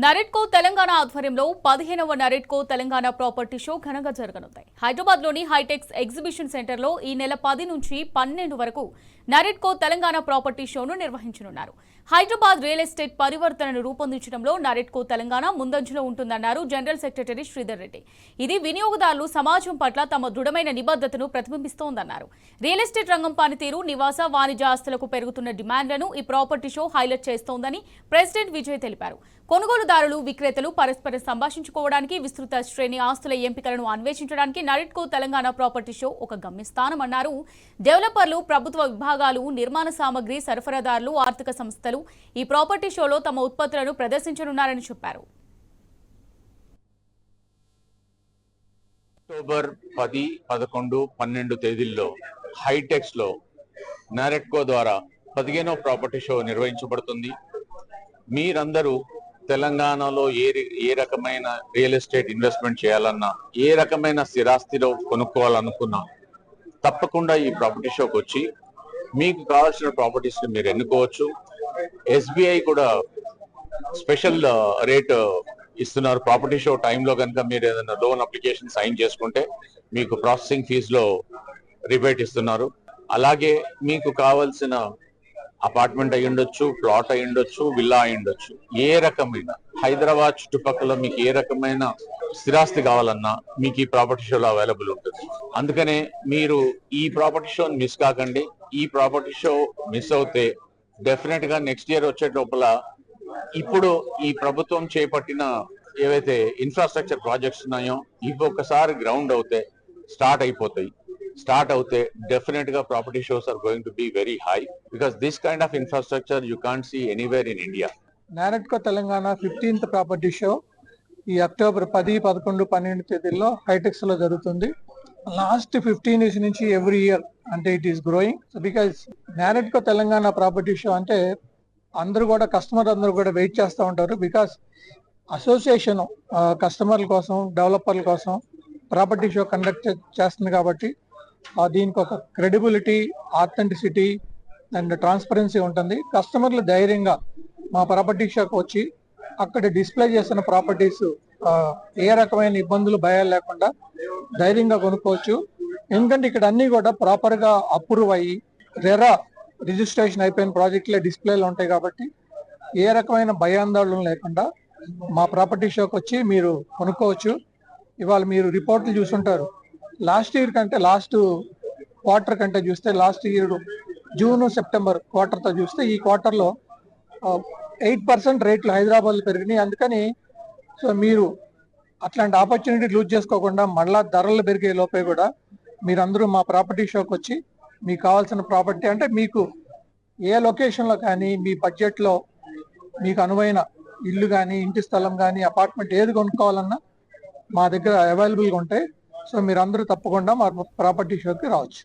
నరెట్కో తెలంగాణ ఆధ్వర్యంలో 15వ NAREDCO Telangana property show ఘనంగా జరగనుంది. హైదరాబాద్లోని హైటెక్స్ ఎగ్జిబిషన్ సెంటర్లో ఈ నెల 10 నుంచి 12 వరకు నరెట్కో తెలంగాణ ప్రాపర్టీ షోను నిర్వహించనున్నారు. హైదరాబాద్ రియల్ ఎస్టేట్ పరివర్తనను రూపొందించడంలో నరెట్కో తెలంగాణ ముందంజలో ఉంటుందన్నారు జనరల్ సెక్రటరీ శ్రీధర్ రెడ్డి. ఇది వినియోగదారులు సమాజం పట్ల తమ దృఢమైన నిబద్ధతను ప్రతిబింబిస్తోందన్నారు. రియల్ ఎస్టేట్ రంగం పనితీరు, నివాస వాణిజ్య ఆస్తులకు పెరుగుతున్న డిమాండ్లను ఈ ప్రాపర్టీ షో హైలైట్ చేస్తోందని ప్రెసిడెంట్ విజయ్ తెలిపారు. కొనుగోలుదారులు, విక్రేతలు పరస్పరం సంభాషించుకోవడానికి, విస్తృత శ్రేణి ఆస్తుల ఎంపికలను అన్వేషించడానికి నరెట్కో తెలంగాణ ప్రాపర్టీ షో ఒక గమ్యస్థానమన్నారు. డెవలపర్లు, ప్రభుత్వ విభాగాలు, నిర్మాణ సామగ్రి సరఫరాదారులు, ఆర్థిక సంస్థలు ఈ ప్రాపర్టీ షోలో తమ ఉత్పత్తులను ప్రదర్శించనున్నారని చెప్పారు. అక్టోబర్ 10, 11, 12 తేదీల్లో హైటెక్స్ లో నరెట్కో ద్వారా 15వ ప్రాపర్టీ షో నిర్వహించబడుతుంది. మీరందరూ తెలంగాణలో ఏ రకమైన రియల్ ఎస్టేట్ ఇన్వెస్ట్మెంట్ చేయాలన్నా, ఏ రకమైన స్థిరాస్తిలో కొనుక్కోవాలనుకున్నా తప్పకుండా ఈ ప్రాపర్టీ షోకి వచ్చి మీకు కావాల్సిన ప్రాపర్టీస్ ని మీరు ఎన్నుకోవచ్చు. SBI కూడా స్పెషల్ రేట్ ఇస్తున్నారు. ప్రాపర్టీ షో టైంలో కనుక మీరు ఏదైనా లోన్ అప్లికేషన్ సైన్ చేసుకుంటే మీకు ప్రాసెసింగ్ ఫీజులో రిబేట్ ఇస్తున్నారు. అలాగే మీకు కావాల్సిన అపార్ట్మెంట్ అయి ఉండొచ్చు, ప్లాట్ అయి ఉండొచ్చు, విల్లా అయి ఉండొచ్చు, ఏ రకమైన హైదరాబాద్ చుట్టుపక్కల మీకు ఏ రకమైన స్థిరాస్తి కావాలన్నా మీకు ఈ ప్రాపర్టీ షోలో అవైలబుల్ ఉంటుంది. అందుకనే మీరు ఈ ప్రాపర్టీ షోని మిస్ కాకండి. ఈ ప్రాపర్టీ షో మిస్ అవుతే డెఫినెట్ గా నెక్స్ట్ ఇయర్ వచ్చే లోపల ఇప్పుడు ఈ ప్రభుత్వం చేపట్టిన ఏవైతే ఇన్ఫ్రాస్ట్రక్చర్ ప్రాజెక్ట్స్ ఉన్నాయో ఇవి ఒక్కసారి గ్రౌండ్ అవుతే స్టార్ట్ అవుతే డెఫినెట్ గా property shows are going to be very high because this kind of infrastructure you can't see anywhere in India. NAREDCO Telangana 15th property show ఈ అక్టోబర్ 10, 11, 12 తేదీల్లో హైటెక్స్ లో జరుగుతుంది. లాస్ట్ 15 years నుంచి ఎవ్రీ ఇయర్ అంటే it is growing. Because NAREDCO Telangana property show అంటే customer అందరూ కూడా wait చేస్తూ ఉంటారు. బికాస్ అసోసియేషన్ కస్టమర్ల కోసం, డెవలపర్ల కోసం ప్రాపర్టీ షో కండక్ట్ చేస్తుంది కాబట్టి దీనికి ఒక క్రెడిబిలిటీ, ఆథెంటిసిటీ అండ్ ట్రాన్స్పరెన్సీ ఉంటుంది. కస్టమర్లు ధైర్యంగా మా ప్రాపర్టీ షోకి వచ్చి అక్కడ డిస్ప్లే చేసిన ప్రాపర్టీస్ ఏ రకమైన ఇబ్బందులు, భయాలు లేకుండా ధైర్యంగా కొనుక్కోవచ్చు. ఎందుకంటే ఇక్కడ అన్ని కూడా ప్రాపర్ గా అప్రూవ్ అయ్యి రెరా రిజిస్ట్రేషన్ అయిపోయిన ప్రాజెక్టులే డిస్ప్లేలు ఉంటాయి కాబట్టి ఏ రకమైన భయాందోళన లేకుండా మా ప్రాపర్టీ షోకి వచ్చి మీరు కొనుక్కోవచ్చు. ఇవాళ మీరు రిపోర్ట్లు చూసుంటారు. లాస్ట్ క్వార్టర్ కంటే చూస్తే లాస్ట్ ఇయర్ జూన్, సెప్టెంబర్ క్వార్టర్తో చూస్తే ఈ క్వార్టర్లో 8% రేట్లు హైదరాబాద్లో పెరిగినాయి. అందుకని సో మీరు అట్లాంటి ఆపర్చునిటీ లూజ్ చేసుకోకుండా మళ్ళా ధరలు పెరిగే లోపే కూడా మీరందరూ మా ప్రాపర్టీ షోకి వచ్చి మీకు కావాల్సిన ప్రాపర్టీ అంటే మీకు ఏ లొకేషన్లో కానీ మీ బడ్జెట్లో మీకు అనువైన ఇల్లు కానీ, ఇంటి స్థలం కానీ, అపార్ట్మెంట్ ఏది కొనుక్కోవాలన్నా మా దగ్గర అవైలబుల్గా ఉంటాయి. సో మీరందరూ తప్పకుండా మా ప్రాపర్టీ షోకి రావచ్చు.